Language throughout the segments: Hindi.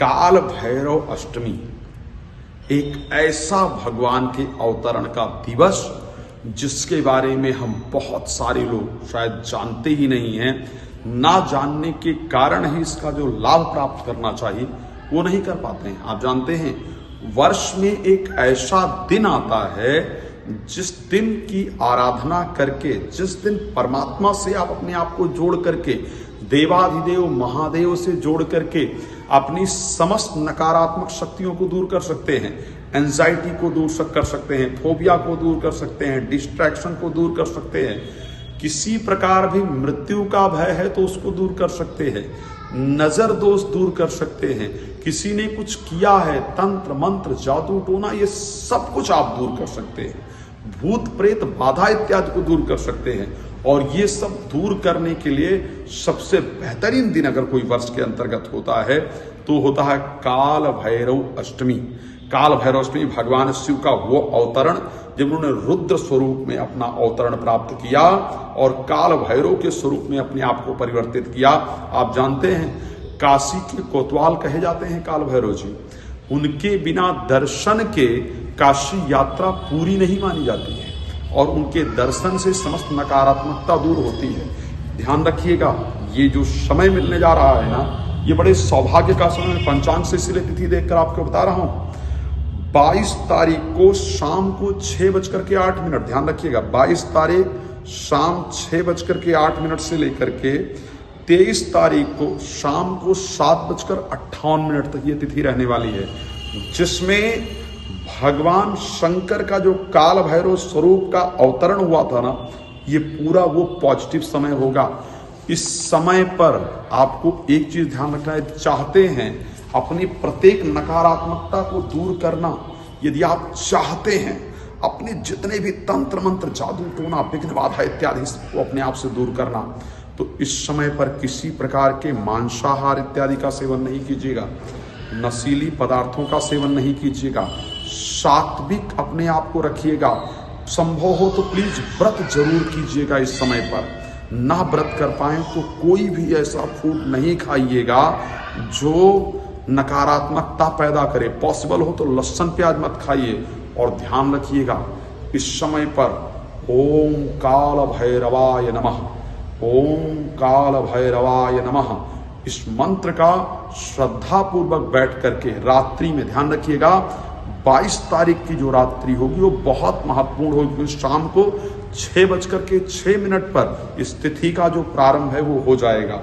काल भैरव अष्टमी एक ऐसा भगवान के अवतरण का दिवस जिसके बारे में हम बहुत सारे लोग शायद जानते ही नहीं हैं। ना जानने के कारण ही इसका जो लाभ प्राप्त करना चाहिए वो नहीं कर पाते हैं। आप जानते हैं वर्ष में एक ऐसा दिन आता है जिस दिन की आराधना करके, जिस दिन परमात्मा से आप अपने आप को जोड़ करके, देवाधिदेव महादेव से जोड़ करके अपनी समस्त नकारात्मक शक्तियों को दूर कर सकते हैं, एंजाइटी को दूर कर सकते हैं, फोबिया को दूर कर सकते हैं, डिस्ट्रैक्शन को दूर कर सकते हैं, किसी प्रकार भी मृत्यु का भय है तो उसको दूर कर सकते हैं, नजर दोष दूर कर सकते हैं, किसी ने कुछ किया है, तंत्र मंत्र जादू टोना, ये सब कुछ आप दूर कर सकते हैं, भूत प्रेत बाधा इत्यादि को दूर कर सकते हैं। और ये सब दूर करने के लिए सबसे बेहतरीन दिन अगर कोई वर्ष के अंतर्गत होता है तो होता है काल भैरव अष्टमी। काल भैरव अष्टमी भगवान शिव का वो अवतरण जब उन्होंने रुद्र स्वरूप में अपना अवतरण प्राप्त किया और काल भैरव के स्वरूप में अपने आप को परिवर्तित किया। आप जानते हैं काशी के कोतवाल कहे जाते हैं काल भैरव जी, उनके बिना दर्शन के काशी यात्रा पूरी नहीं मानी जाती है और उनके दर्शन से समस्त नकारात्मकता दूर होती है। ध्यान रखिएगा, ये जो समय मिलने जा रहा है ना, ये बड़े सौभाग्य का समय है। पंचांग से इसलिए तिथि देखकर आपको बता रहा हूं, 22 तारीख को शाम को 6:08, ध्यान रखिएगा 22 तारीख शाम 6:08 से लेकर के 23 तारीख को शाम को 7:58 तक ये तिथि रहने वाली है, जिसमें भगवान शंकर का जो काल भैरव स्वरूप का अवतरण हुआ था ना, ये पूरा वो पॉजिटिव समय होगा। इस समय पर आपको एक चीज ध्यान रखना है, चाहते हैं अपनी प्रत्येक नकारात्मकता को दूर करना, यदि आप चाहते हैं अपने जितने भी तंत्र मंत्र जादू टोना विघ्न बाधा इत्यादि को अपने आप से दूर करना, तो इस समय पर किसी प्रकार के मांसाहार इत्यादि का सेवन नहीं कीजिएगा, नशीली पदार्थों का सेवन नहीं कीजिएगा, सात्विक अपने आप को रखिएगा। संभव हो तो प्लीज व्रत जरूर कीजिएगा। इस समय पर ना व्रत कर पाए तो कोई भी ऐसा फूड नहीं खाइएगा जो नकारात्मकता पैदा करे। पॉसिबल हो तो लहसुन प्याज मत खाइए। और ध्यान रखिएगा इस समय पर ओम काल भैरवाय नमः, ओम काल भैरवाय नमः, इस मंत्र का श्रद्धा पूर्वक बैठ करके रात्रि में, ध्यान रखिएगा 22 तारीख की जो रात्रि होगी वो बहुत महत्वपूर्ण होगी। शाम को 6:06 पर इस तिथि का जो प्रारंभ है वो हो जाएगा।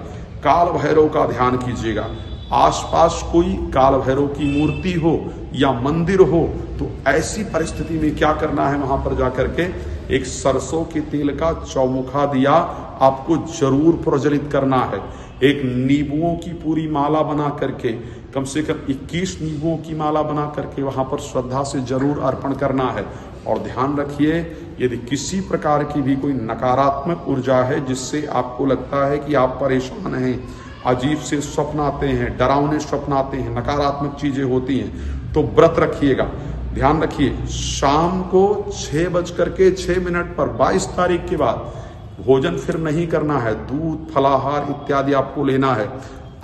काल भैरव का ध्यान कीजिएगा। आसपास कोई काल भैरव की मूर्ति हो या मंदिर हो तो ऐसी परिस्थिति में क्या करना है, वहां पर जाकर के एक सरसों के तेल का चौमुखा दिया आपको जरूर प्रज्वलित करना है। एक नींबुओं की पूरी माला बना करके, कम से कम 21 नींबुओं की माला बना करके वहां पर श्रद्धा से जरूर अर्पण करना है। और ध्यान रखिए यदि किसी प्रकार की भी कोई नकारात्मक ऊर्जा है जिससे आपको लगता है कि आप परेशान हैं, अजीब से स्वप्न आते हैं, डरावने स्वप्न आते हैं, नकारात्मक चीजें होती हैं, तो व्रत रखिएगा। ध्यान रखिए शाम को 6:06 पर 22 तारीख के बाद भोजन फिर नहीं करना है, दूध फलाहार इत्यादि आपको लेना है।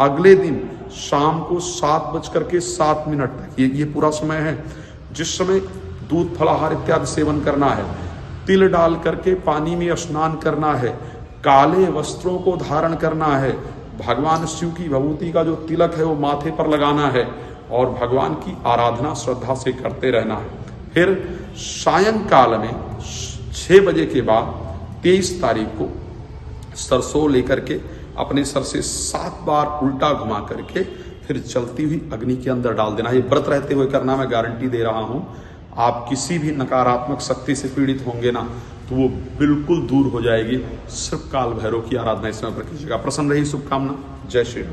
अगले दिन शाम को 7:07 तक ये पूरा समय है जिस समय दूध फलाहार इत्यादि सेवन करना है। तिल डाल करके पानी में स्नान करना है, काले वस्त्रों को धारण करना है, भगवान शिव की विभूति का जो तिलक है वो माथे पर लगाना है और भगवान की आराधना श्रद्धा से करते रहना है। फिर सायंकाल में 6 बजे के बाद 23 तारीख को सरसों लेकर के अपने सर से 7 बार उल्टा घुमा करके फिर जलती हुई अग्नि के अंदर डाल देना। ये व्रत रहते हुए करना, मैं गारंटी दे रहा हूं। आप किसी भी नकारात्मक शक्ति से पीड़ित होंगे ना तो वो बिल्कुल दूर हो जाएगी। सिर्फ काल भैरव की आराधना इस समय पर कीजिएगा। प्रसन्न रही, शुभकामना। जय श्री राम।